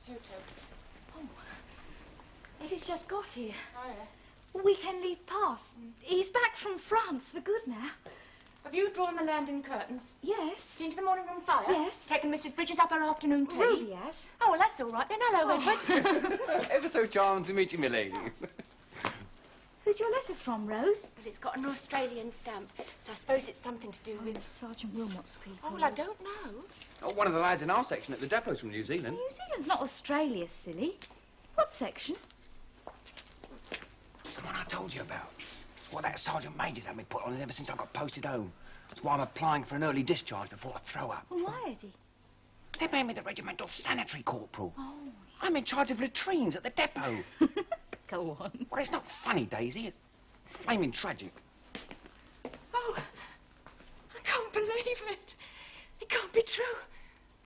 Tutu. Oh. Eddie's just got here. Oh, yeah. Weekend leave pass. He's back from France for good now. Have you drawn the landing curtains? Yes. Seen to the morning room fire? Yes. Taken Mrs. Bridges up her afternoon tea? Ruby has. Oh, well, that's all right then. Hello, Edward. Ever so charming to meet you, my lady. Who's your letter from, Rose? Well, it's got an Australian stamp, so I suppose it's something to do with... Sergeant Wilmot's people. Oh, well, I don't know. Oh, one of the lads in our section at the depot's from New Zealand. New Zealand's not Australia, silly. What section? It's the one I told you about. It's what that Sergeant Major's had me put on ever since I got posted home. That's why I'm applying for an early discharge before I throw up. Well, why, Eddie? They made me the regimental sanitary corporal. Oh. I'm in charge of latrines at the depot. Go on. Well, it's not funny, Daisy. It's flaming tragic. Oh, I can't believe it. It can't be true.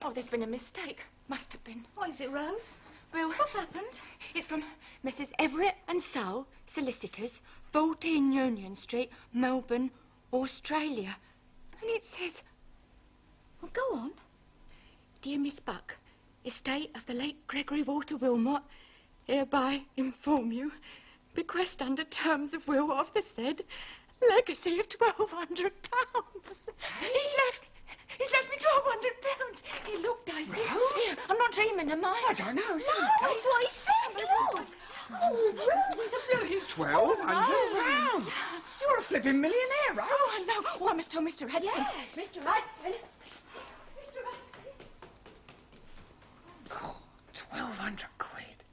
Oh, there's been a mistake. Must have been. What is it, Rose? Well, What's happened? It's from Mrs. Everett and Soul, solicitors, 14 Union Street, Melbourne, Australia. And it says, Well, go on. Dear Miss Buck, estate of the late Gregory Walter Wilmot, hereby inform you, bequest under terms of will of the said, legacy of £1,200. He's left me £1,200. Here, look, Daisy. Rose? Here, I'm not dreaming, am I? I don't know. No, that's what he says, look. Oh, Rose, it's a brilliant... £1,200? You're a flipping millionaire, Rose. Oh, no. Oh, I must tell Mr. Hudson. Yes. Mr. Hudson. Mr. Hudson. God, 1,200 quid.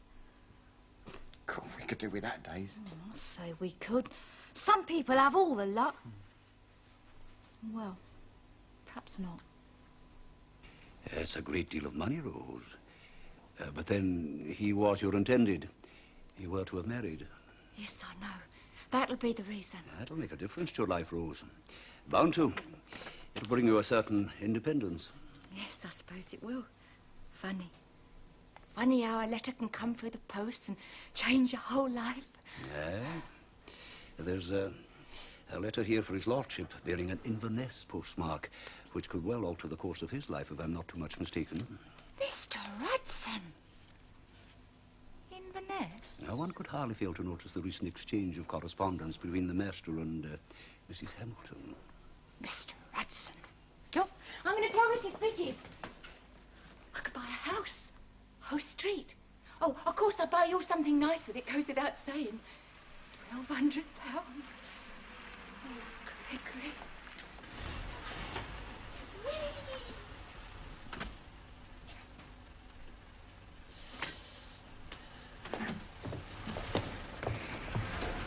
God, we could do with that, Daisy. I say we could. Some people have all the luck. Well, perhaps not. It's a great deal of money, Rose. But then he was your intended. You were to have married. Yes, I know. That'll be the reason. That'll make a difference to your life, Rose. Bound to. It'll bring you a certain independence. Yes, I suppose it will. Funny. Funny how a letter can come through the post and change your whole life. Yeah. There's a letter here for his lordship bearing an Inverness postmark, which could well alter the course of his life if I'm not too much mistaken. Mr. Hudson. Inverness? Now, one could hardly fail to notice the recent exchange of correspondence between the master and Mrs. Hamilton. Mr. Hudson. Look, I'm going to tell Mrs. Bridges. I could buy a house. Whole street. Oh, of course I'll buy you all something nice with it, goes without saying. £1,200. Oh, Gregory.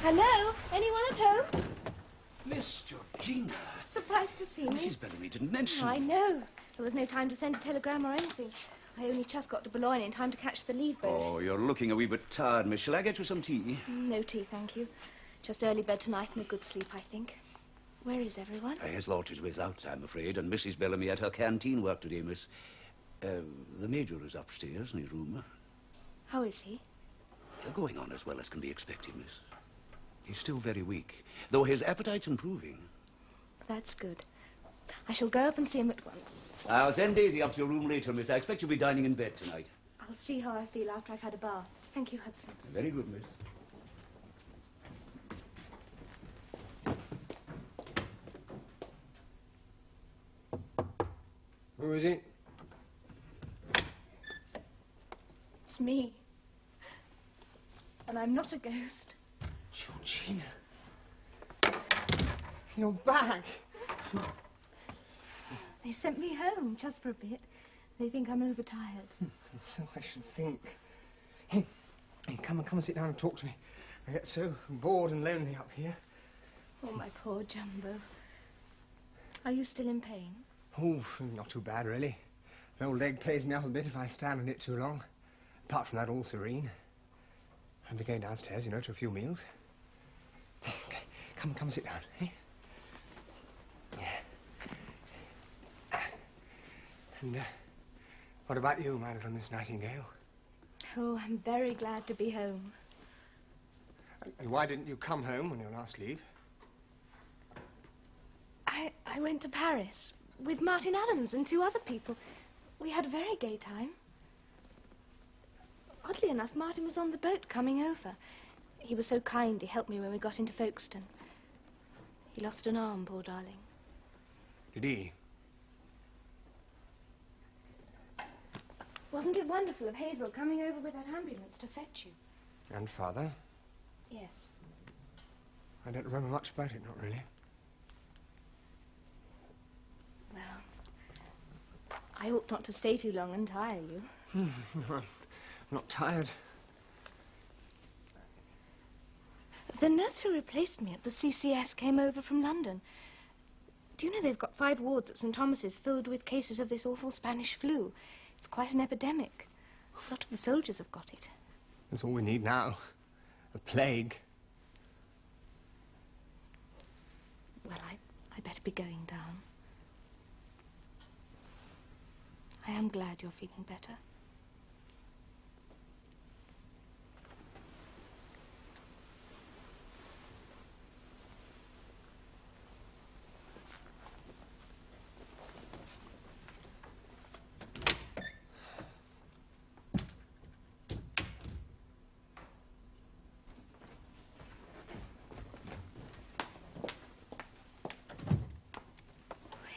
Hello? Anyone at home? Miss Georgina. Surprised to see me. Mrs. Bellamy didn't mention. I know. There was no time to send a telegram or anything. I only just got to Boulogne in time to catch the leave boat. Oh, you're looking a wee bit tired, miss. Shall I get you some tea? No tea, thank you. Just early bed tonight and a good sleep, I think. Where is everyone? His lordship's ways out, I'm afraid, and Mrs. Bellamy at her canteen work today, miss. The Major is upstairs in his room. How is he? Going on as well as can be expected, miss. He's still very weak, though his appetite's improving. That's good. I shall go up and see him at once. I'll send Daisy up to your room later, miss. I expect you'll be dining in bed tonight. I'll see how I feel after I've had a bath. Thank you, Hudson. Very good, miss. Who is it? It's me. And I'm not a ghost. Georgina. You're back. They sent me home just for a bit. They think I'm overtired. So I should think. Hey, come and sit down and talk to me. I get so bored and lonely up here. Oh, my poor Jumbo. Are you still in pain? Oh, not too bad, really. An old leg plays me up a bit if I stand on it too long. Apart from that, all serene. I'll be going downstairs, you know, to a few meals. Okay, come sit down, eh? Yeah. And, what about you, my little Miss Nightingale? Oh, I'm very glad to be home. And why didn't you come home on your last leave? I went to Paris with Martin Adams and 2 other people. We had a very gay time. enough, Martin was on the boat coming over. He was so kind, he helped me when we got into Folkestone. He lost an arm, poor darling. Did he? Wasn't it wonderful of Hazel coming over with that ambulance to fetch you? And Father? Yes. I don't remember much about it, not really. Well, I ought not to stay too long and tire you. I'm not tired. The nurse who replaced me at the CCS came over from London. Do you know they've got 5 wards at St. Thomas's filled with cases of this awful Spanish flu? It's quite an epidemic. A lot of the soldiers have got it. That's all we need now. A plague. Well, I better be going down. I am glad you're feeling better.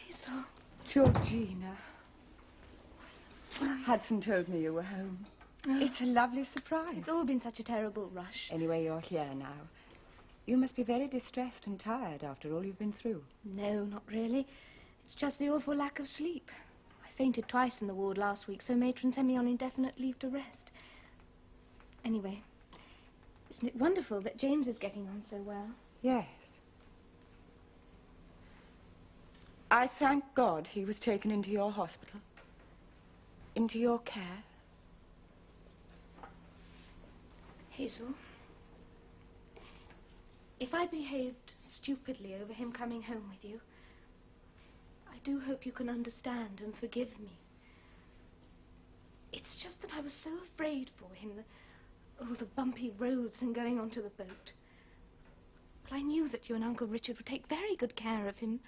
Hazel. Georgina. Hudson told me you were home. It's a lovely surprise. It's all been such a terrible rush. Anyway, you're here now. You must be very distressed and tired after all you've been through. No, not really. It's just the awful lack of sleep. I fainted twice in the ward last week, so matron sent me on indefinite leave to rest. Anyway, isn't it wonderful that James is getting on so well? Yes. I thank God he was taken into your hospital. Into your care. Hazel, if I behaved stupidly over him coming home with you, I do hope you can understand and forgive me. It's just that I was so afraid for him, the bumpy roads and going onto the boat. But I knew that you and Uncle Richard would take very good care of him.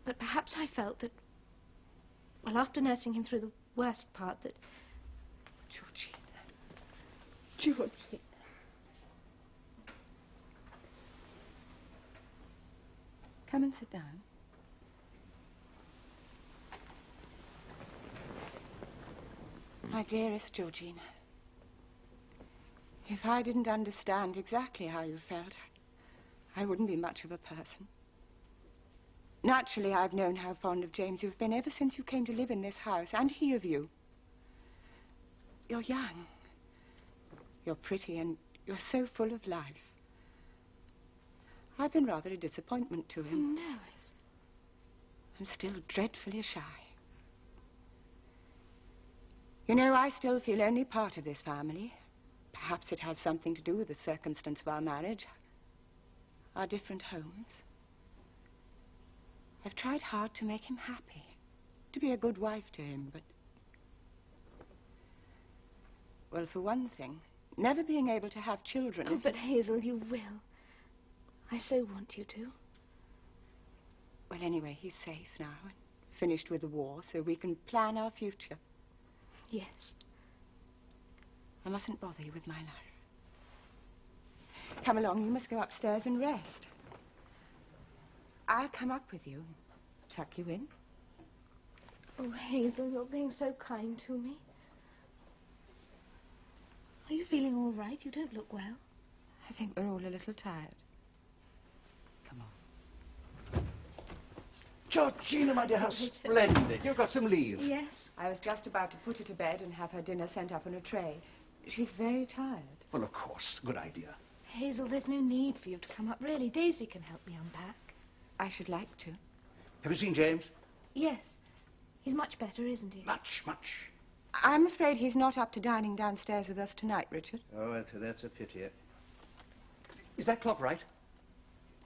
But perhaps I felt that, well, after nursing him through the worst part, that... Georgina. Georgina. Come and sit down. My dearest Georgina, if I didn't understand exactly how you felt, I wouldn't be much of a person. Naturally, I've known how fond of James you've been ever since you came to live in this house, and he of you. You're young. You're pretty, and you're so full of life. I've been rather a disappointment to him. No. I'm still dreadfully shy. You know, I still feel only part of this family. Perhaps it has something to do with the circumstance of our marriage, our different homes. I've tried hard to make him happy, to be a good wife to him, but... Well, for one thing, never being able to have children Oh, but Hazel, you will. I so want you to. Well, anyway, he's safe now and finished with the war, so we can plan our future. Yes. I mustn't bother you with my life. Come along, you must go upstairs and rest. I'll come up with you and tuck you in. Oh, Hazel, you're being so kind to me. Are you feeling all right? You don't look well. I think we're all a little tired. Come on. Georgina, my dear, how splendid. You've got some leave. Yes. I was just about to put her to bed and have her dinner sent up on a tray. She's very tired. Well, of course. Good idea. Hazel, there's no need for you to come up, really. Daisy can help me unpack. I should like to. Have you seen James? Yes. He's much better, isn't he? Much, much. I'm afraid he's not up to dining downstairs with us tonight, Richard. Oh, that's a pity. Is that clock right?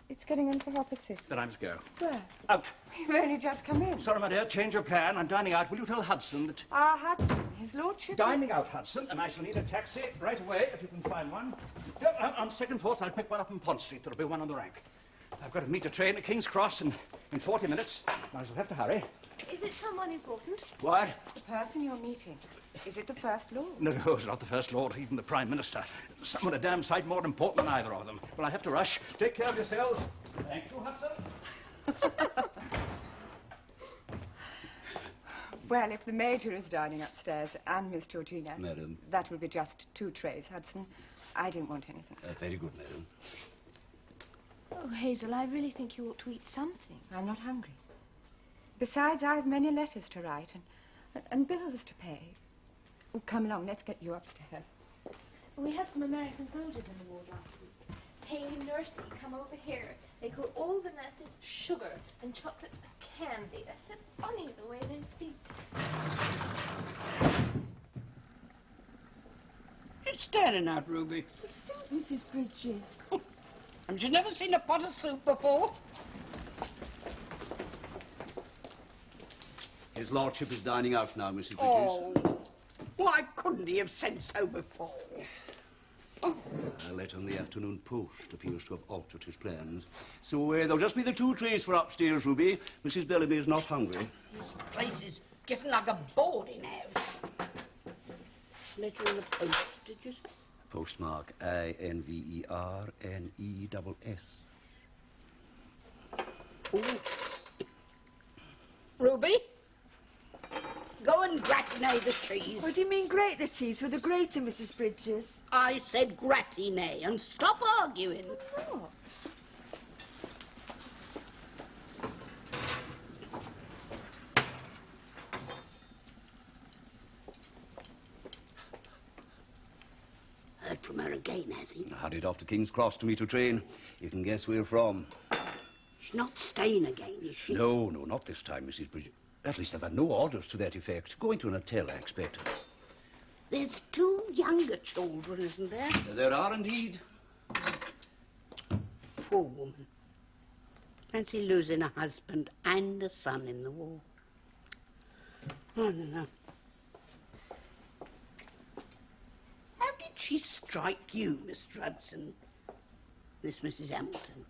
It's getting on for 6:30. Then I must go. Where? Out. We've only just come in. Sorry, my dear, change your plan. I'm dining out. Will you tell Hudson that... Ah, Hudson, his lordship... Dining out, Hudson, and I shall need a taxi right away, if you can find one. On second thoughts, I'll pick one up in Pont Street. There'll be one on the rank. I've got to meet a train at King's Cross in 40 minutes. I shall have to hurry. Is it someone important? What? The person you're meeting, is it the First Lord? No, it's not the First Lord, even the Prime Minister. Someone a damn sight more important than either of them. Well, I have to rush. Take care of yourselves. Thank you, Hudson. Well, if the Major is dining upstairs and Miss Georgina... Madam. That will be just 2 trays, Hudson. I don't want anything. Very good, madam. Oh, Hazel, I really think you ought to eat something. I'm not hungry. Besides, I've many letters to write and bills to pay. Oh, come along, let's get you upstairs. We had some American soldiers in the ward last week. Hey, nursey, come over here. They call all the nurses sugar and chocolates candy. That's so funny the way they speak. What are you staring at, Ruby? The soup, Mrs. Bridges. Haven't you never seen a pot of soup before? His Lordship is dining out now, Mrs. Bridges. Oh, why couldn't he have said so before? Oh. A letter on the afternoon post appears to have altered his plans. So there'll just be the 2 trays for upstairs, Ruby. Mrs. Bellamy is not hungry. This place is getting like a boarding house. Letter in the post, did you say? Postmark INVERNESS. Oh. Ruby? Go and gratinate the cheese. What do you mean grate the cheese with a grater, Mrs. Bridges? I said gratinate and stop arguing. What? Heard from her again, has he? Hurried off to King's Cross to meet a train. You can guess where from. She's not staying again, is she? No, not this time, Mrs. Bridges. At least I've had no orders to that effect. Going to an hotel, I expect. There's 2 younger children, isn't there? There are indeed. Poor woman. Fancy losing a husband and a son in the war. I don't know. How did she strike you, Mr. Hudson? This Mrs. Hamilton.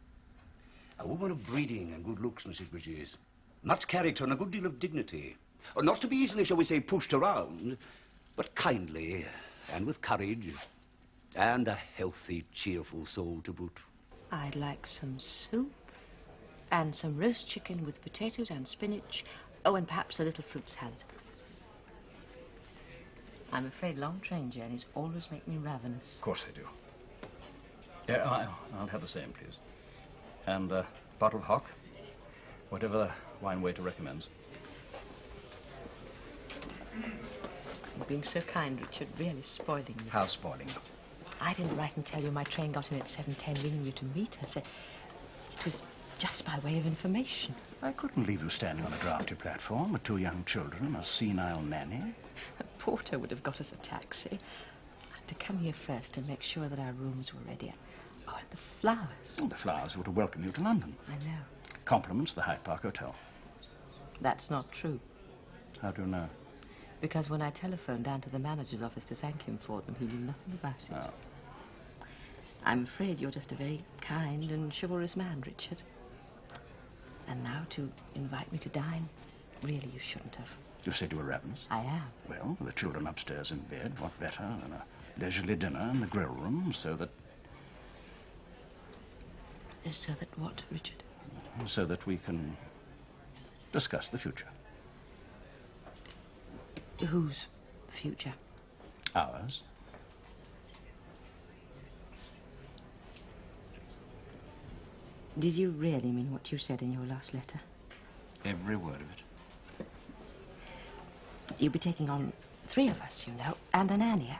A woman of breeding and good looks, Mrs. Bridges. Much character and a good deal of dignity. Not to be easily, shall we say, pushed around, but kindly and with courage. And a healthy, cheerful soul to boot. I'd like some soup and some roast chicken with potatoes and spinach. Oh, and perhaps a little fruit salad. I'm afraid long train journeys always make me ravenous. Of course they do. Yeah, I'll have the same, please. And a bottle of hock. Whatever the wine waiter recommends. You're being so kind, Richard, really spoiling you. How spoiling you? I didn't write and tell you my train got in at 7:10, meaning you to meet her, so it was just by way of information. I couldn't leave you standing on a drafty platform with 2 young children and a senile nanny. A porter would have got us a taxi. And to come here first and make sure that our rooms were ready. Oh, and the flowers. Oh, the flowers were to welcome you to London. I know. Compliments the Hyde Park Hotel. That's not true. How do you know? Because when I telephoned down to the manager's office to thank him for them, he knew nothing about it. Oh. I'm afraid you're just a very kind and chivalrous man, Richard. And now to invite me to dine, really you shouldn't have. You said you were ravenous? I am. Well, the children upstairs in bed, what better than a leisurely dinner in the grill room, so that... So that what, Richard? So that we can discuss the future. Whose future? Ours. Did you really mean what you said in your last letter? Every word of it. You'll be taking on 3 of us, you know, and a nanny.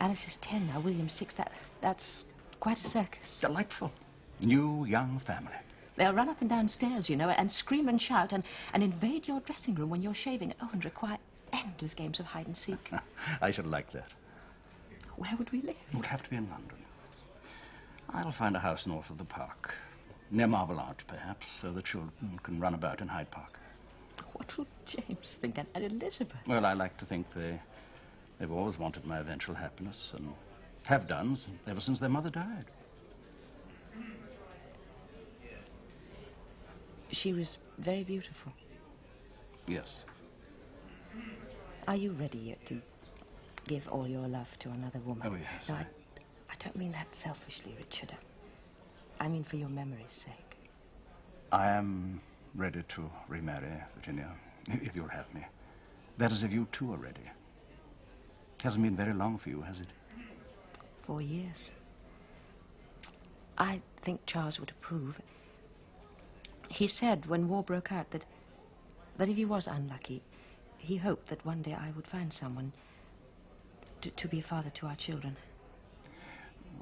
Alice is 10 now, William's 6. That's quite a circus. Delightful. New young family. They'll run up and down stairs, you know, and scream and shout and invade your dressing room when you're shaving. Oh, and require endless games of hide and seek. I should like that. Where would we live? It would have to be in London. I'll find a house north of the park. Near Marble Arch, perhaps, so the children can run about in Hyde Park. What will James think, and Elizabeth? Well, I like to think they've always wanted my eventual happiness, and have done ever since their mother died. She was very beautiful. Yes. Are you ready yet to give all your love to another woman? Oh, yes. No, I don't mean that selfishly, Richard. I mean for your memory's sake. I am ready to remarry, Virginia, if you'll have me. That is, if you too are ready. It hasn't been very long for you, has it? 4 years. I think Charles would approve. He said when war broke out that if he was unlucky, he hoped that one day I would find someone to be a father to our children.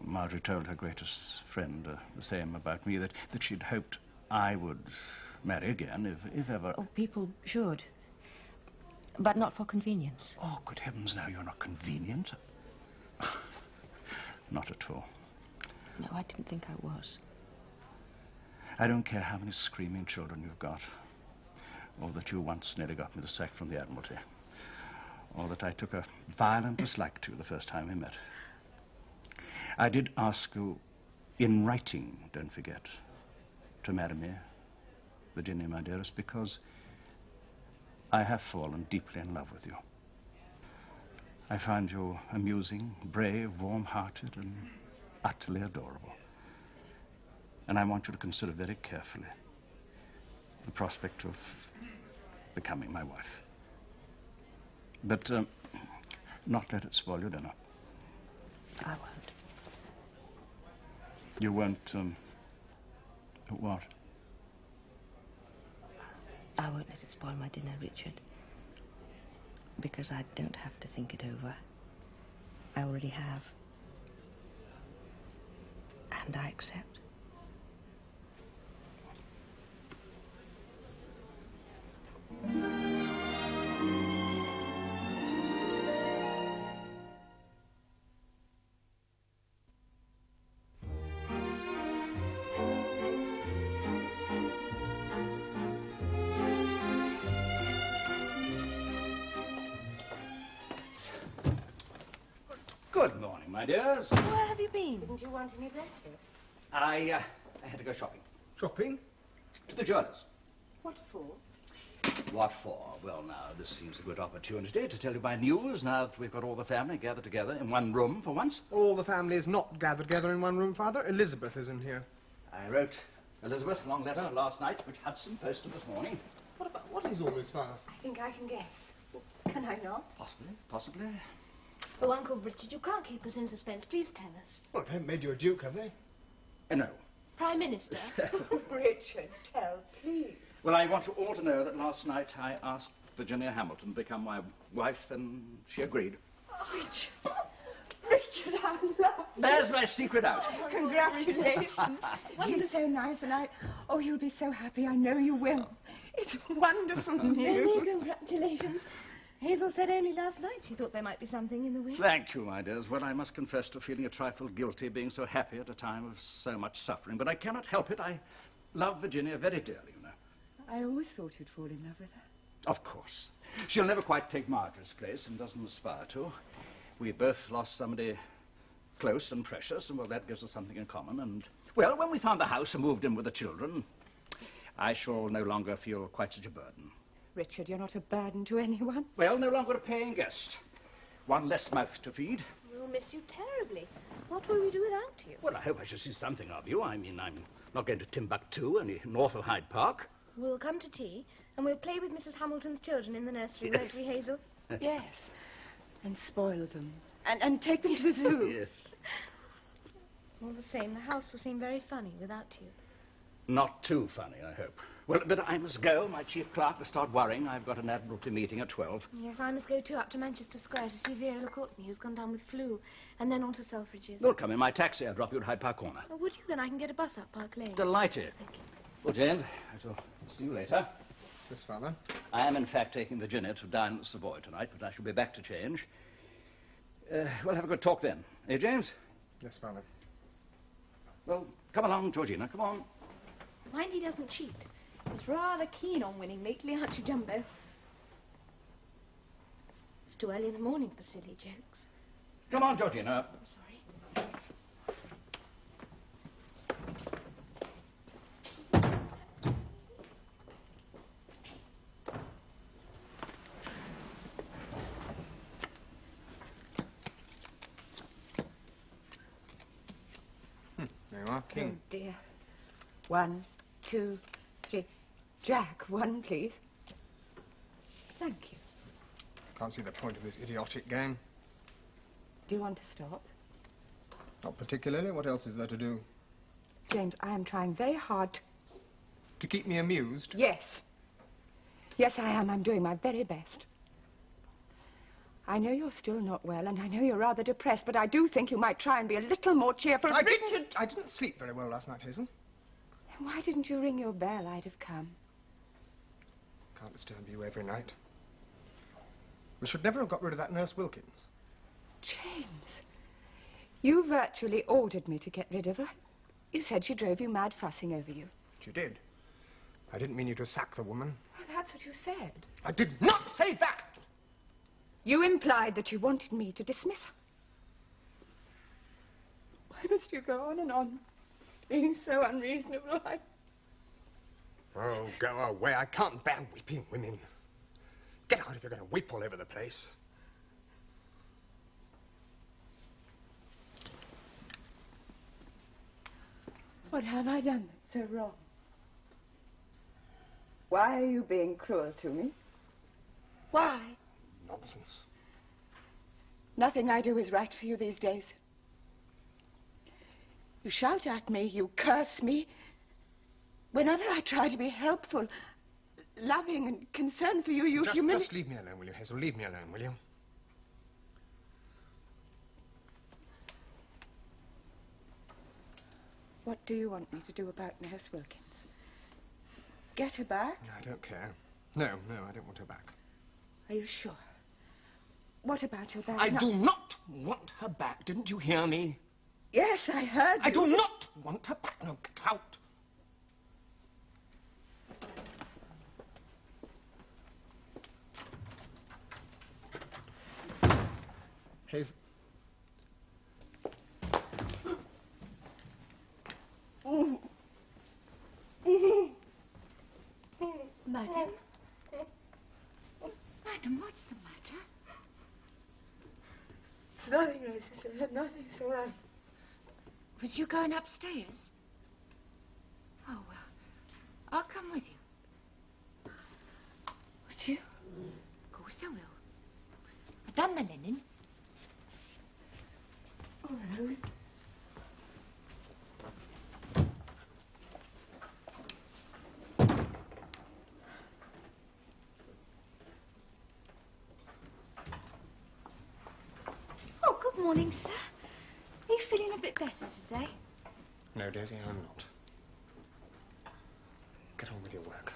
Marjorie told her greatest friend the same about me, that she'd hoped I would marry again, if ever. Oh, people should. But not for convenience. Oh, good heavens, now you're not convenient. Not at all. No, I didn't think I was. I don't care how many screaming children you've got, or that you once nearly got me the sack from the Admiralty, or that I took a violent dislike to the first time we met. I did ask you, in writing, don't forget, to marry me, Virginia, my dearest, because I have fallen deeply in love with you. I find you amusing, brave, warm-hearted, and utterly adorable. And I want you to consider very carefully the prospect of becoming my wife. But not let it spoil your dinner. I won't. You won't, what? I won't let it spoil my dinner, Richard. Because I don't have to think it over. I already have. And I accept. Good morning, my dears. Where have you been? Didn't you want any breakfast? I had to go shopping. Shopping? To the jeweller's. What for? What for? Well, now, this seems a good opportunity to tell you my news, now that we've got all the family gathered together in one room for once. All the family is not gathered together in one room, Father. Elizabeth is in here. I wrote Elizabeth a long letter last night, which Hudson posted this morning. What is all this, Father? I think I can guess. Can I not? Possibly. Oh, Uncle Richard, you can't keep us in suspense. Please tell us. Well, they haven't made you a duke, have they? No. Prime Minister? Richard, tell, please. Well, I want you all to know that last night I asked Virginia Hamilton to become my wife, and she agreed. Oh, Richard. Richard, I love you. There's my secret out. Congratulations. She's so nice, and oh, you'll be so happy. I know you will. It's wonderful Many news. congratulations. Hazel said only last night she thought there might be something in the wind. Thank you, my dears. Well, I must confess to feeling a trifle guilty being so happy at a time of so much suffering, but I cannot help it. I love Virginia very dearly, you know. I always thought you'd fall in love with her. Of course. She'll never quite take Marjorie's place and doesn't aspire to. We both lost somebody close and precious, and, well, that gives us something in common. And, well, when we found the house and moved in with the children, I shall no longer feel quite such a burden. Richard, you're not a burden to anyone. Well, no longer a paying guest. One less mouth to feed. We'll miss you terribly. What will we do without you? Well, I hope I shall see something of you. I mean, I'm not going to Timbuktu, any north of Hyde Park. We'll come to tea, and we'll play with Mrs. Hamilton's children in the nursery, won't we, Hazel? Yes. And spoil them. And take them to the zoo. Yes. All the same, the house will seem very funny without you. Not too funny, I hope. Well, but I must go. My chief clerk will start worrying. I've got an Admiralty meeting at 12. Yes, I must go too, up to Manchester Square to see Viola Courtney, who's gone down with flu, and then on to Selfridge's. Well, come in my taxi. I'll drop you at Hyde Park Corner. Oh, would you? Then I can get a bus up Park Lane. Delighted. Thank you. Well, Jane, I shall see you later. Yes, Father. I am, in fact, taking Virginia to dine at the Savoy tonight, but I shall be back to change. We'll have a good talk then. Eh, James? Yes, Father. Well, come along, Georgina. Come on. Mind he doesn't cheat. He's rather keen on winning lately, aren't you, Jumbo? It's too early in the morning for silly jokes. Come on, Georgina. I'm sorry. are, king. Oh, dear. 1, 2, 3. Jack, 1, please. Thank you. Can't see the point of this idiotic game. Do you want to stop? Not particularly. What else is there to do? James, I am trying very hard To keep me amused? Yes. Yes, I am. I'm doing my very best. I know you're still not well, and I know you're rather depressed, but I do think you might try and be a little more cheerful. I didn't sleep very well last night, Hazel. Why didn't you ring your bell? I'd have come. Can't disturb you every night. We should never have got rid of that Nurse Wilkins. James, you virtually ordered me to get rid of her. You said she drove you mad fussing over you. She did. I didn't mean you to sack the woman. Well, that's what you said. I did not say that! You implied that you wanted me to dismiss her. Why must you go on and on, being so unreasonable? Oh, go away. I can't bear weeping women. Get out if you're going to weep all over the place. What have I done that's so wrong? Why are you being cruel to me? Why? Nonsense. Nothing I do is right for you these days. You shout at me, you curse me. Whenever I try to be helpful, loving and concerned for you, you humiliate... Just leave me alone, will you, Hazel? Leave me alone, will you? What do you want me to do about Nurse Wilkins? Get her back? I don't care. No, I don't want her back. Are you sure? What about your bag? I do not want her back. Didn't you hear me? Yes, I heard you. I do not want her back. No, get out. Hazel. Madam? Madam, what's the matter? It's nothing, Rosie. Nothing. It's all right. Was you going upstairs? Oh, well, I'll come with you. Would you? Of course I will. I've done the linen. Oh, Rose. Oh, good morning, sir. Are you feeling a bit better today? No, Daisy, I'm not. Get on with your work.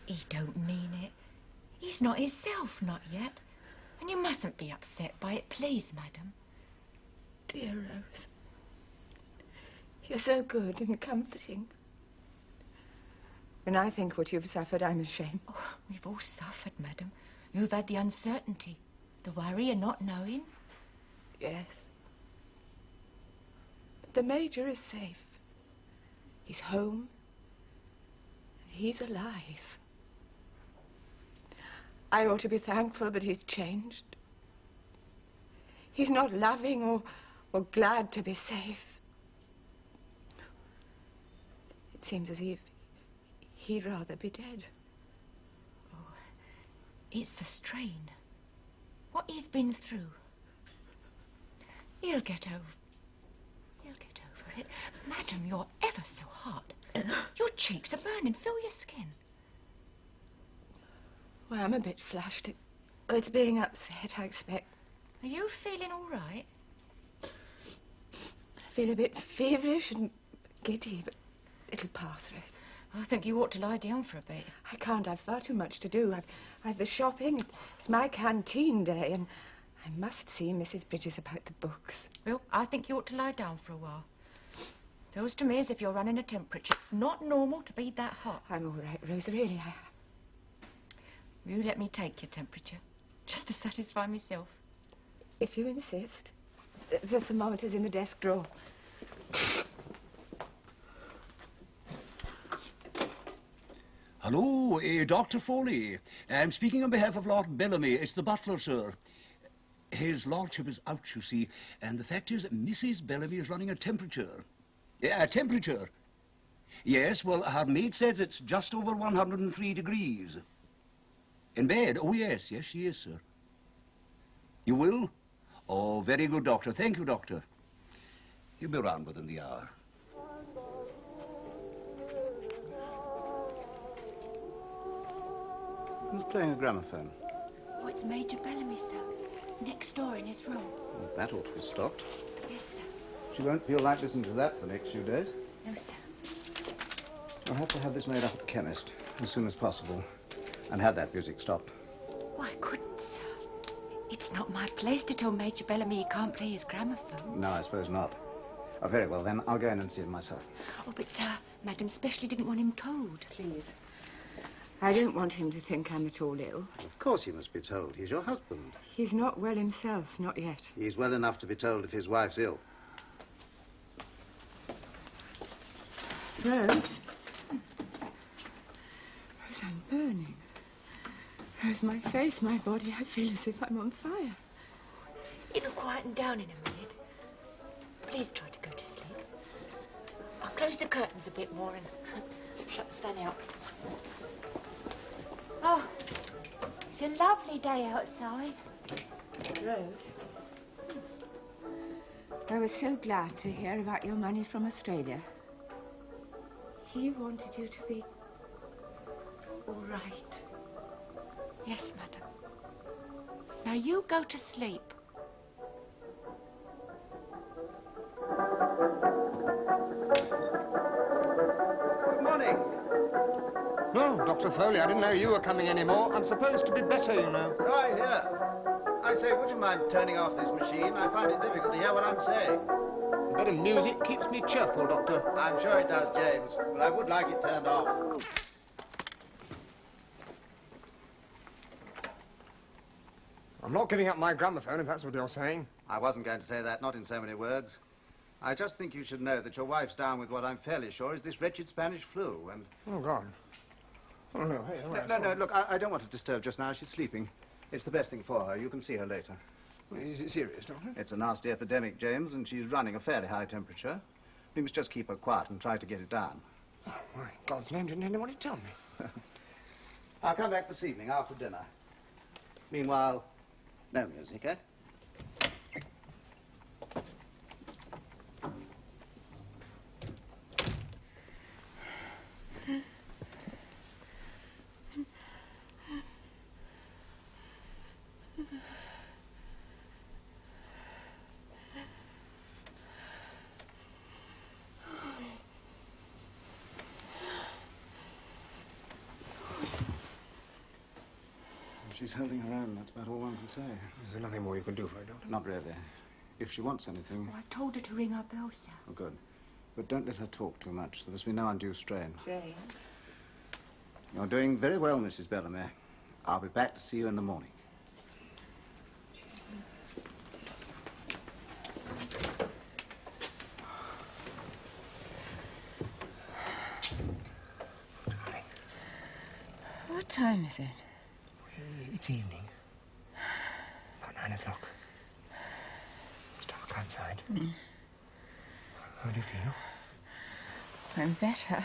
He don't mean it. He's not himself, not yet. And you mustn't be upset by it, please, madam. Dear Rose. You're so good and comforting. When I think what you've suffered, I'm ashamed. Oh, we've all suffered, madam. You've had the uncertainty, the worry of not knowing. Yes. But the Major is safe. He's home. And he's alive. I ought to be thankful, but he's changed. He's not loving or glad to be safe. It seems as if he'd rather be dead. Oh, it's the strain. What he's been through. He'll get over it. Madam, you're ever so hot. Your cheeks are burning. Feel your skin. Well, I'm a bit flushed. It's being upset, I expect. Are you feeling all right? I feel a bit feverish and giddy, but it'll pass, Rose. I think you ought to lie down for a bit. I can't. I've far too much to do. I've the shopping. It's my canteen day, and I must see Mrs. Bridges about the books. Well, I think you ought to lie down for a while. Feels to me as if you're running a temperature. It's not normal to be that hot. I'm all right, Rose, really. You let me take your temperature, just to satisfy myself. If you insist. The thermometer's in the desk drawer. I Hello, Dr. Foley. I'm speaking on behalf of Lord Bellamy. It's the butler, sir. His lordship is out, you see, and the fact is Mrs. Bellamy is running a temperature. Yeah, a temperature. Yes, well, her maid says it's just over 103 degrees. In bed? Oh, yes, yes, she is, sir. You will? Oh, very good, Doctor. Thank you, Doctor. He'll be round within the hour. Who's playing a gramophone? Oh, it's Major Bellamy, sir. Next door in his room. Well, that ought to have stopped. Yes, sir. She won't feel like listening to that for the next few days. No, sir. I'll have to have this made up at the chemist as soon as possible and have that music stopped. Oh, I couldn't, sir. It's not my place to tell Major Bellamy he can't play his gramophone. No, I suppose not. Oh, very well, then. I'll go in and see him myself. Oh, but, sir, Madam specially didn't want him told. Please. I don't want him to think I'm at all ill. Of course he must be told. He's your husband. He's not well himself, not yet. He's well enough to be told if his wife's ill. Rose? Rose, I'm burning. Rose, my face, my body, I feel as if I'm on fire. It'll quieten down in a minute. Please try to go to sleep. I'll close the curtains a bit more and shut the sun out. Oh, it's a lovely day outside. Rose, I was so glad to hear about your money from Australia. He wanted you to be all right. Yes, madam. Now you go to sleep. Good morning. Oh, Dr. Foley, I didn't know you were coming anymore. I'm supposed to be better, you know. So I hear. I say, would you mind turning off this machine? I find it difficult to hear what I'm saying. A bit of music keeps me cheerful, Doctor. I'm sure it does, James, but I would like it turned off. I'm not giving up my gramophone, if that's what you're saying. I wasn't going to say that, not in so many words. I just think you should know that your wife's down with what I'm fairly sure is this wretched Spanish flu, and... Oh, God. Oh, no, hey, all right, No, look, I don't want to disturb just now. She's sleeping. It's the best thing for her. You can see her later. Is it serious, Doctor? It's a nasty epidemic, James, and she's running a fairly high temperature. We must just keep her quiet and try to get it down. Oh, my God's name, didn't anybody tell me? I'll come back this evening after dinner. Meanwhile, no music, eh? She's holding her own, that's about all one can say. Is there nothing more you can do for her, Doctor? Not really. If she wants anything... Oh, I've told her to ring our bell, sir. Oh, good. But don't let her talk too much. There must be no undue strain. James. You're doing very well, Mrs. Bellamy. I'll be back to see you in the morning. What time is it? It's evening. About 9 o'clock. It's dark outside. How do you feel? I'm better.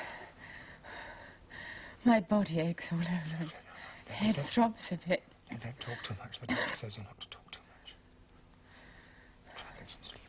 My body aches all over. The head throbs a bit. You don't talk too much. The doctor says you're not to talk too much. Try and get some sleep.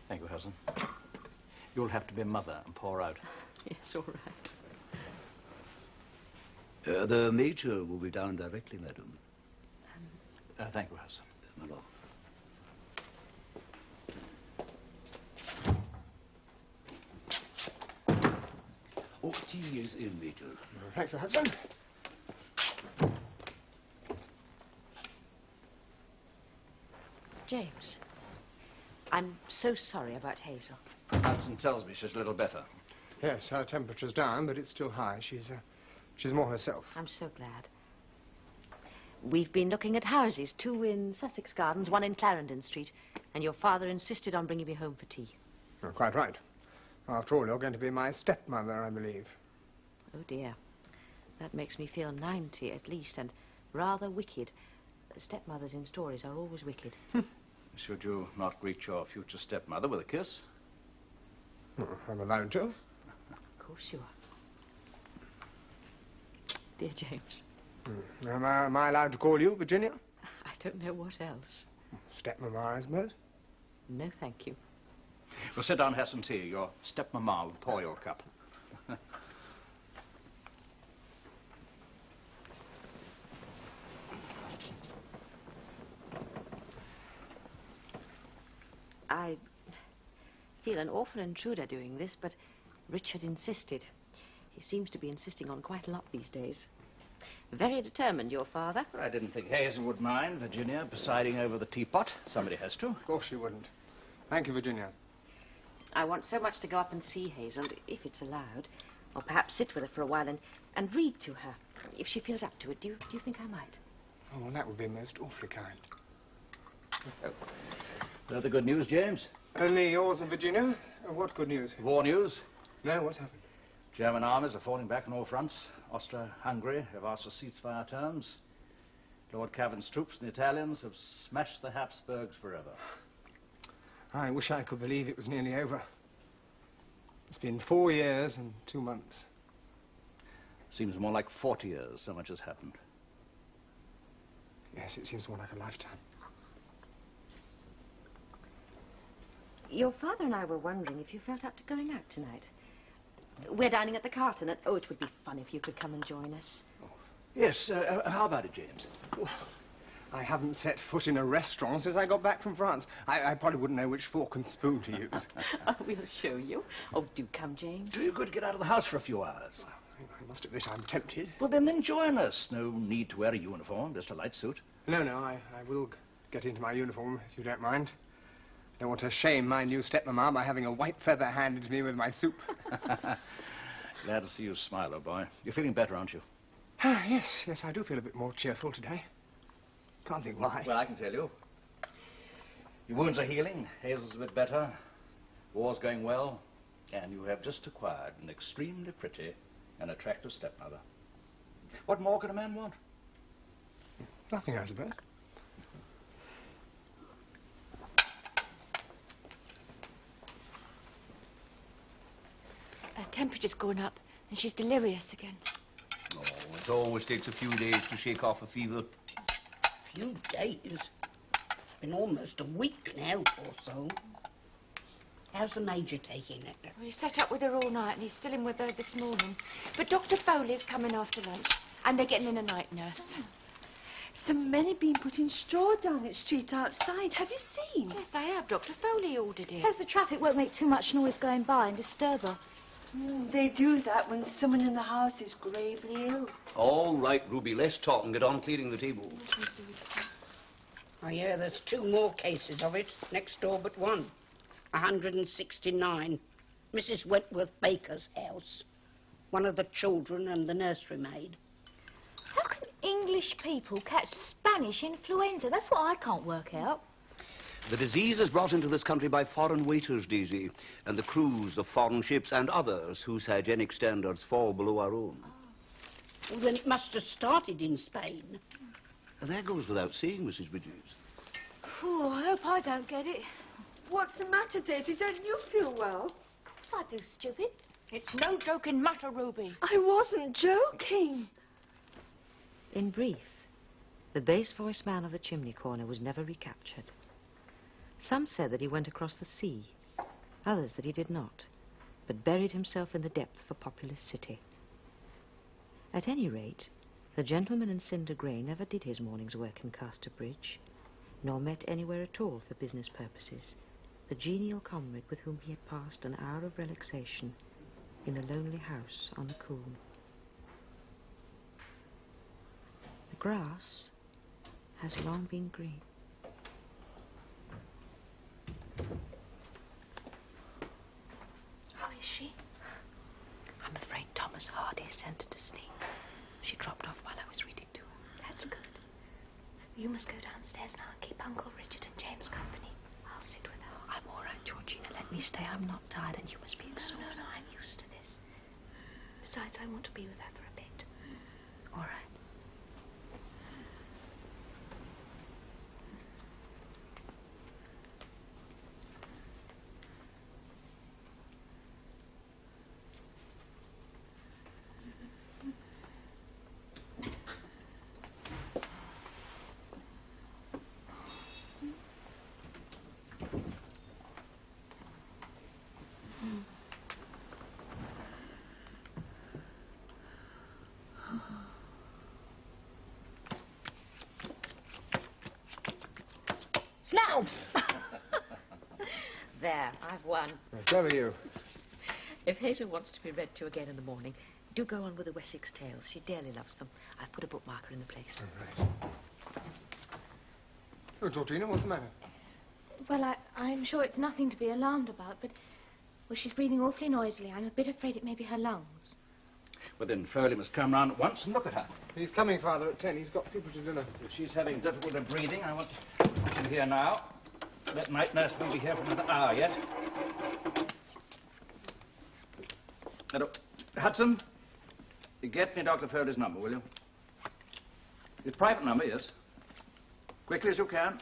Thank you, Hudson. You'll have to be a mother and pour out. Yes, all right. The Major will be down directly, madam. Thank you, Hudson. My lord. Tea is in, Major. Thank you, Hudson. James, I'm so sorry about Hazel. Hudson tells me she's a little better. Yes, her temperature's down, but it's still high. She's more herself. I'm so glad. We've been looking at houses, 2 in Sussex Gardens, 1 in Clarendon Street, and your father insisted on bringing me home for tea. Oh, quite right. After all, you're going to be my stepmother, I believe. Oh, dear. That makes me feel 90 at least, and rather wicked. Stepmothers in stories are always wicked. Should you not greet your future stepmother with a kiss? Oh, I'm allowed to. Of course you are. Dear James. Am I allowed to call you Virginia? I don't know what else. Stepmama, I suppose. No, thank you. Well, sit down, have some tea. Your stepmama will pour your cup. I feel an awful intruder doing this, but Richard insisted. He seems to be insisting on quite a lot these days. Very determined, your father. I didn't think Hazel would mind, Virginia, presiding over the teapot. Somebody has to. Of course she wouldn't. Thank you, Virginia. I want so much to go up and see Hazel, if it's allowed, or perhaps sit with her for a while and read to her, if she feels up to it. Do you think I might? Oh, well, that would be most awfully kind. Oh. The good news, James? Only yours and Virginia? What good news? War news. No, what's happened? German armies are falling back on all fronts. Austria-Hungary have asked for ceasefire terms. Lord Cavan's troops and the Italians have smashed the Habsburgs forever. I wish I could believe it was nearly over. It's been 4 years and 2 months. Seems more like 40 years, so much has happened. Yes, it seems more like a lifetime. Your father and I were wondering if you felt up to going out tonight. We're dining at the Carlton, and it would be fun if you could come and join us. Oh. Yes, how about it, James? Well, I haven't set foot in a restaurant since I got back from France. I probably wouldn't know which fork and spoon to use. We'll show you. Oh, do come, James. You could get out of the house for a few hours. I must admit I'm tempted. Well, then join us. No need to wear a uniform, just a light suit. No, I will get into my uniform, if you don't mind. I don't want to shame my new stepmama by having a white feather handed to me with my soup. Glad to see you smile, old boy. You're feeling better, aren't you? Yes, I do feel a bit more cheerful today. Can't think why. Well, I can tell you. Your wounds are healing, Hazel's a bit better, war's going well, and you have just acquired an extremely pretty and attractive stepmother. What more could a man want? Nothing, I suppose. Her temperature's gone up, and she's delirious again. Oh, it always takes a few days to shake off a fever. Few days? It's been almost a week now or so. How's the Major taking it? Well, he sat up with her all night, and he's still in with her this morning. But Dr. Foley's coming after lunch, and they're getting in a night nurse. Some men have been putting straw down the street outside. Have you seen? Yes, I have. Dr. Foley ordered it. Says the traffic won't make too much noise going by and disturb her. They do that when someone in the house is gravely ill. All right, Ruby, less talk and get on clearing the table. I hear there's 2 more cases of it, next door but one. 169. Mrs. Wentworth Baker's house. One of the children and the nursery maid. How can English people catch Spanish influenza? That's what I can't work out. The disease is brought into this country by foreign waiters, Daisy, and the crews of foreign ships and others whose hygienic standards fall below our own. Well, then it must have started in Spain. And that goes without saying, Mrs. Bridges. Phew, I hope I don't get it. What's the matter, Daisy? Don't you feel well? Of course I do, stupid. It's no joking matter, Ruby. I wasn't joking. In brief, the bass-voiced man of the chimney corner was never recaptured. Some said that he went across the sea, others that he did not, but buried himself in the depths of a populous city. At any rate, the gentleman in cinder grey never did his morning's work in Casterbridge, nor met anywhere at all for business purposes the genial comrade with whom he had passed an hour of relaxation in a lonely house on the cool. The grass has long been green. How is she? I'm afraid Thomas Hardy sent her to sleep. She dropped off while I was reading to her. That's good. You must go downstairs now and keep Uncle Richard and James company. I'll sit with her. I'm all right, Georgina. Let me stay. I'm not tired, and you must be exhausted. No, I'm used to this. Besides, I want to be with her for a bit. All right. Snap! There, I've won. Clever you. If Hazel wants to be read to again in the morning, do go on with the Wessex Tales. She dearly loves them. I've put a bookmarker in the place. All right. Oh, Georgina, what's the matter? Well, I'm sure it's nothing to be alarmed about, but... Well, she's breathing awfully noisily. I'm a bit afraid it may be her lungs. Well, then Foley must come round at once and look at her. He's coming, Father, at 10. He's got people to dinner. If she's having difficulty breathing, I want him here now. That night nurse won't be here for another hour yet. Hello. Hudson, get me Dr. Foley's number, will you? His private number, yes. Quickly as you can.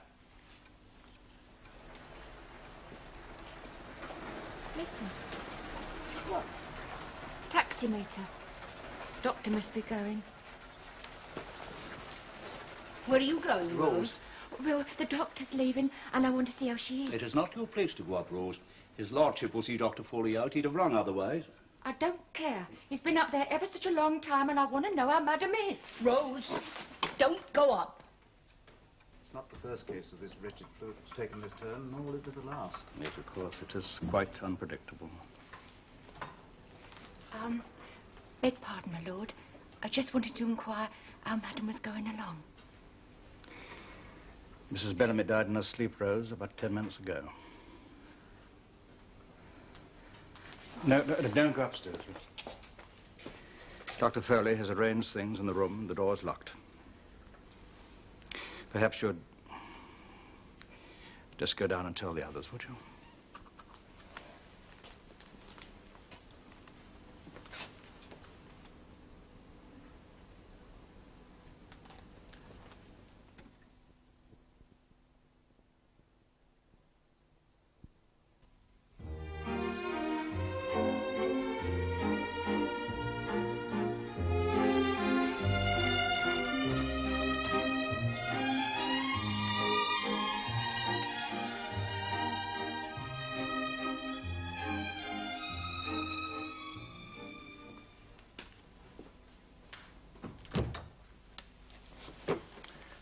Listen. What? Taximeter. Doctor must be going. Where are you going, Rose? Well, the doctor's leaving, and I want to see how she is. It is not your place to go up, Rose. His lordship will see Dr. Foley out. He'd have rung otherwise. I don't care. He's been up there ever such a long time, and I want to know how Madam is. Rose, don't go up. It's not the first case of this wretched flu that's taken this turn, nor will it be the last. Yes, of course. It is quite unpredictable. Beg pardon, my lord. I just wanted to inquire how Madam was going along. Mrs. Bellamy died in her sleep, Rose, about 10 minutes ago. No, don't go upstairs. Dr. Foley has arranged things in the room. The door's locked. Perhaps you'd just go down and tell the others, would you?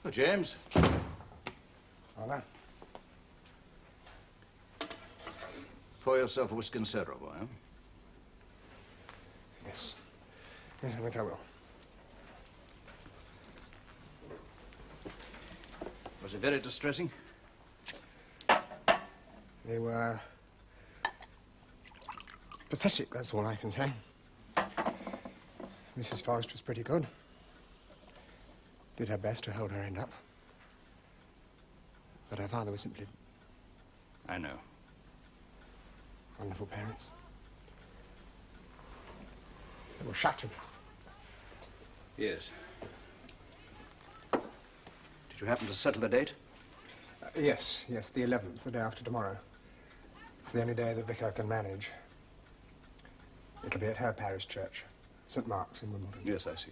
Well, James. Father? Pour yourself a whiskey and soda, boy, huh? Yes. Yes, I think I will. Was it very distressing? They were... pathetic, that's all I can say. Mrs. Forrest was pretty good. Did her best to hold her end up. But her father was simply... I know. wonderful parents. They were shattered. Yes. Did you happen to settle a date? Yes, the 11th, the day after tomorrow. It's the only day the vicar can manage. It'll be at her parish church, St. Mark's in Wimbledon. Yes, I see.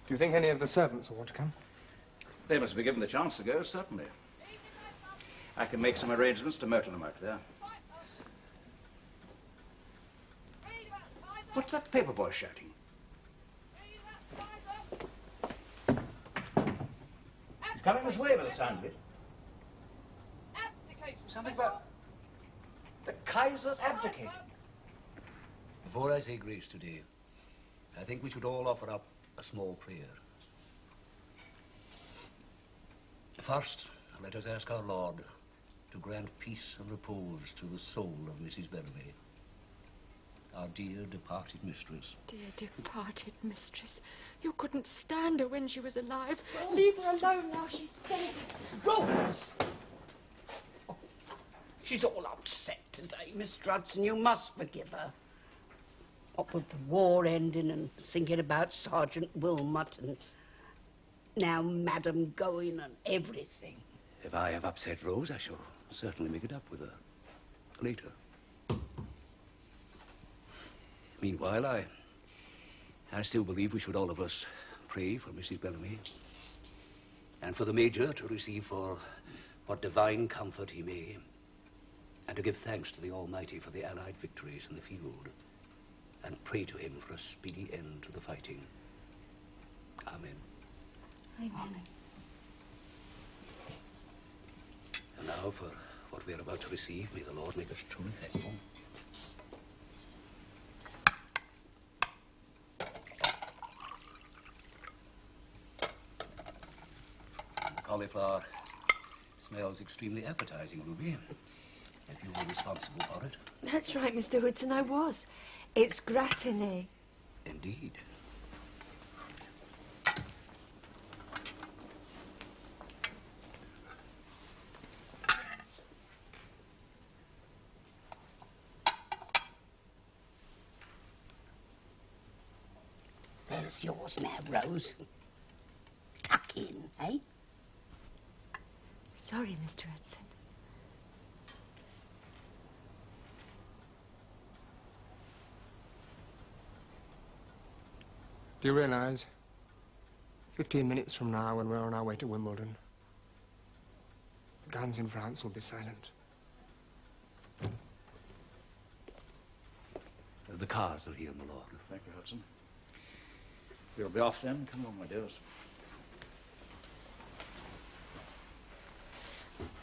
Do you think any of the servants will want to come? They must be given the chance to go, certainly. I can make some arrangements to motor them out there. What's that paper boy shouting? He's coming this way by the sound of it. Something about the Kaiser's abdicating. Before I say grace today, I think we should all offer up a small prayer. First, let us ask our Lord to grant peace and repose to the soul of Mrs. Bellamy, our dear departed mistress. Dear departed mistress. You couldn't stand her when she was alive. Leave her alone now, she's dead. Rose! Oh, she's all upset today, Mr. Hudson. You must forgive her. What with the war ending and thinking about Sergeant Wilmot and now Madam going and everything. If I have upset Rose, I shall certainly make it up with her later. Meanwhile, I still believe we should all of us pray for Mrs. Bellamy and for the Major to receive for what divine comfort he may, and to give thanks to the Almighty for the Allied victories in the field, and pray to him for a speedy end to the fighting. Amen. Amen. And now for what we are about to receive, may the Lord make us truly thankful. The cauliflower smells extremely appetizing, Ruby, if you were responsible for it. That's right, Mr. Hudson, I was. It's gratiné. Indeed. There's yours now, Rose. Tuck in, eh? Sorry, Mr. Hudson. Do you realise, 15 minutes from now, when we're on our way to Wimbledon, the guns in France will be silent? The cars are here, my lord. Thank you, Hudson. We'll be off then. Come along, my dears.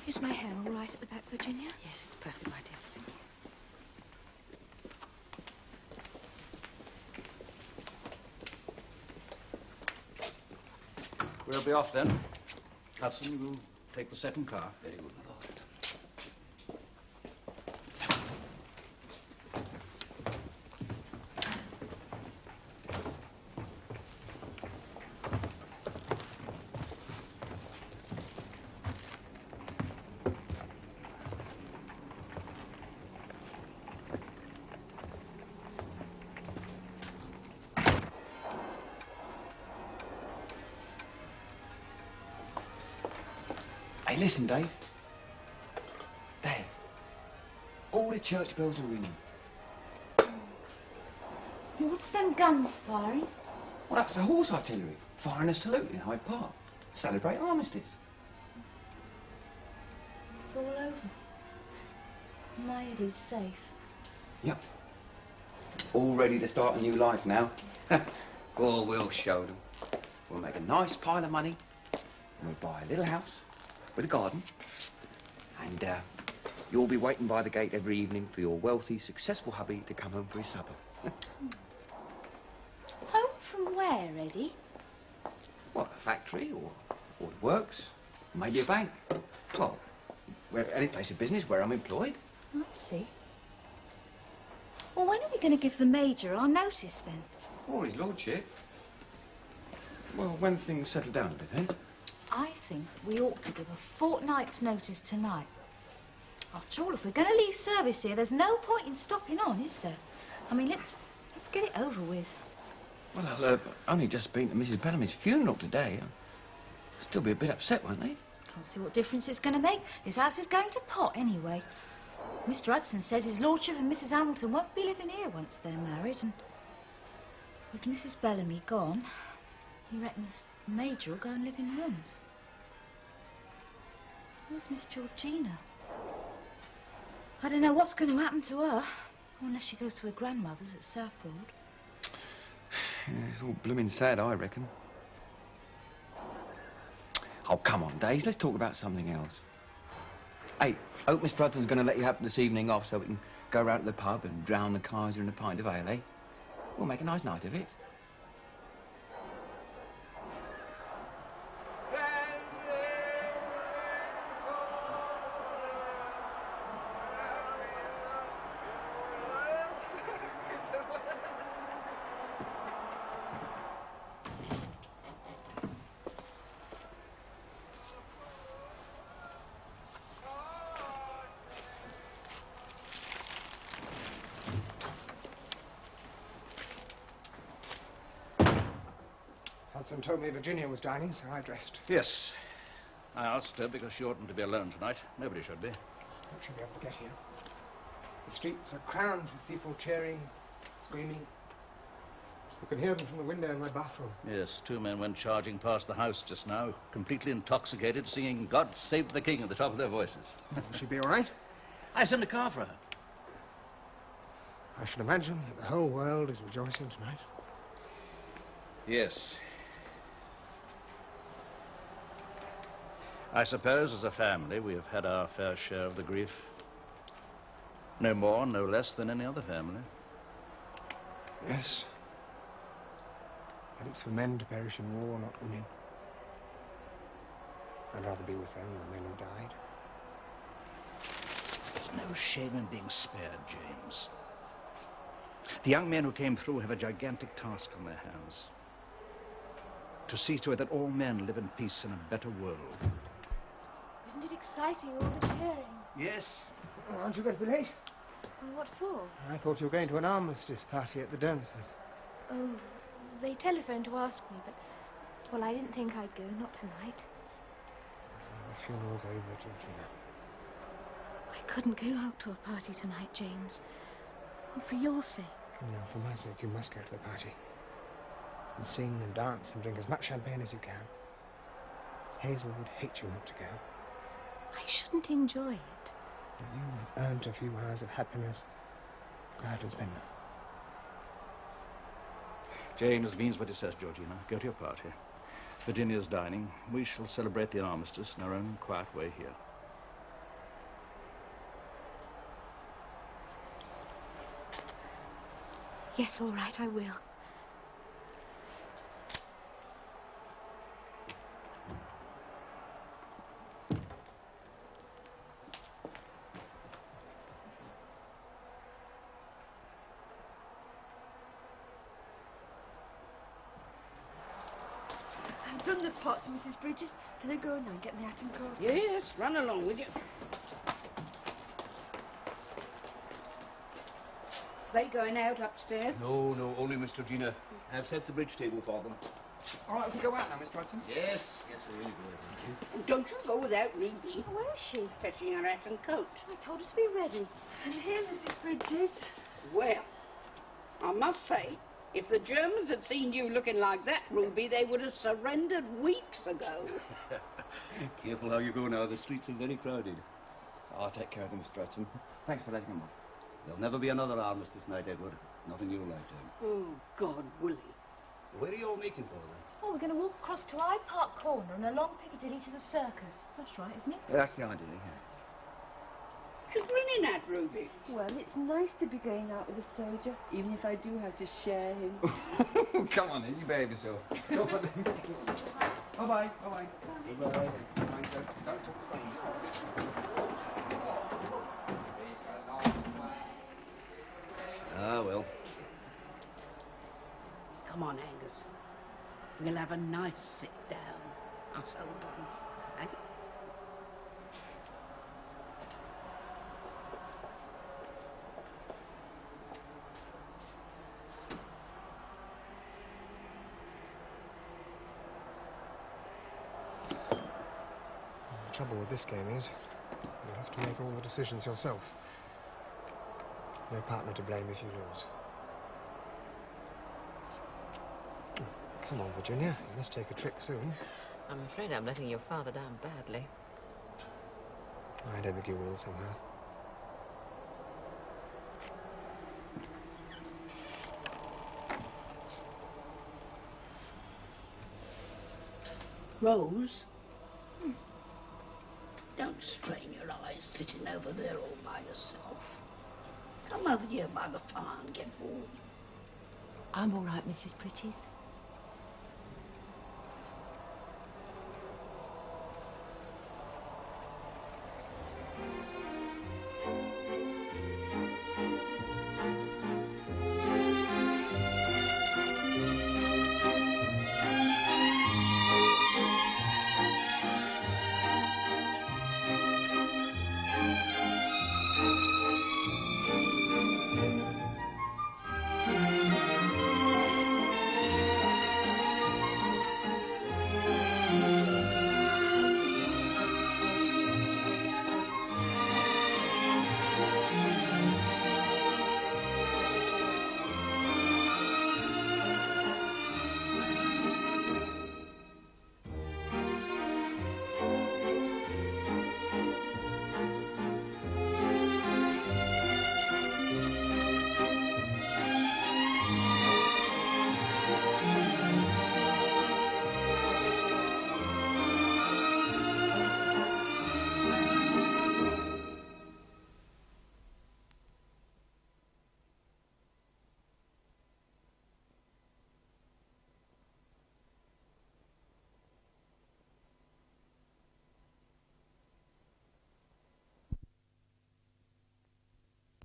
Is my hair all right at the back, Virginia? Yes, it's perfect, my dear. We'll be off then. Hudson, you will take the second car. Very good, my lord. Hey, listen, Dave. Dad, all the church bells are ringing. What's them guns firing? Well, that's the horse artillery firing a salute in Hyde Park. Celebrate armistice. It's all over. My Eddie's safe. Yep. All ready to start a new life now. Oh, we'll show them. We'll make a nice pile of money. And we'll buy a little house with a garden. And you'll be waiting by the gate every evening for your wealthy, successful hubby to come home for his supper. Home from where, Eddie? What, a factory or the works? Maybe a bank. Well, any place of business where I'm employed. I see. Well, when are we going to give the Major our notice, then? Or his lordship. Well, when things settle down a bit, eh? I think we ought to give a fortnight's notice tonight. After all, if we're going to leave service here, there's no point in stopping on, is there? I mean, let's get it over with. Well, I'll only just been to Mrs. Bellamy's funeral today. I'll still be a bit upset, won't they? Can't see what difference it's going to make. This house is going to pot anyway. Mr. Hudson says his lordship and Mrs. Hamilton won't be living here once they're married, and with Mrs. Bellamy gone, he reckons the Major will go and live in rooms. Where's Miss Georgina? I don't know what's going to happen to her, unless she goes to her grandmother's at Southwold. Yeah, it's all blooming sad, I reckon. Oh, come on, Daisy, let's talk about something else. Hey, hope Miss Brunson's going to let you have this evening off so we can go round to the pub and drown the Kaiser in a pint of ale, eh? We'll make a nice night of it. Hudson told me Virginia was dining, so I dressed. Yes. I asked her because she oughtn't to be alone tonight. Nobody should be. Hope she'll be able to get here. The streets are crammed with people cheering, screaming. You can hear them from the window in my bathroom. Yes, 2 men went charging past the house just now, completely intoxicated, singing God Save the King at the top of their voices. Will she be all right? I sent a car for her. I should imagine that the whole world is rejoicing tonight. Yes. I suppose, as a family, we have had our fair share of the grief. No more, no less than any other family. Yes. But it's for men to perish in war, not women. I'd rather be with them than men who died. There's no shame in being spared, James. The young men who came through have a gigantic task on their hands. To see to it that all men live in peace in a better world. Isn't it exciting, all the cheering? Yes. Oh, aren't you going to be late? Well, what for? I thought you were going to an armistice party at the Dunsfors. Oh, they telephoned to ask me, but... Well, I didn't think I'd go, not tonight. The funeral's over, Georgina. I couldn't go out to a party tonight, James. And for your sake. No, for my sake, you must go to the party. And sing and dance and drink as much champagne as you can. Hazel would hate you not to go. I shouldn't enjoy it. You've earned a few hours of happiness. Go out and spend them. James means what he says, Georgina. Go to your party. Virginia's dining. We shall celebrate the armistice in our own quiet way here. Yes, all right, I will. I've done the pots, Mrs. Bridges. Can I go now and get my hat and coat? Yes, run along with you. They going out upstairs? No, no, only Miss Georgina. I've set the bridge table for them. All right, we can go out now, Mr. Hudson. Yes, yes, I really will, thank you. Oh, don't you go without Ruby. Where is she? Fetching her hat and coat. I told her to be ready. I'm here, Mrs. Bridges. Well, I must say, if the Germans had seen you looking like that, Ruby, they would have surrendered weeks ago. Careful how you go now. The streets are very crowded. I'll take care of them, Mr. Hudson. Thanks for letting them off. There'll never be another armistice night, Edward. Not in your lifetime. Oh, God willing. Where are you all making for, then? Oh, we're going to walk across to Hyde Park Corner and along Piccadilly to the circus. That's right, isn't it? Yeah, that's the idea, yeah. What you grinning at, Ruby? Well, it's nice to be going out with a soldier, even if I do have to share him. Come on in, you behave yourself. Bye-bye. Bye-bye. Bye-bye. Don't talk strange. Ah, well. Come on, Angus. We'll have a nice sit down, us old ones, eh? The trouble with this game is, you'll have to make all the decisions yourself. No partner to blame if you lose. Come on, Virginia. You must take a trick soon. I'm afraid I'm letting your father down badly. I don't think you will, somehow. Rose? Don't strain your eyes always sitting over there all by yourself? Come over here by the fire and get warm. I'm all right, Mrs. Bridges.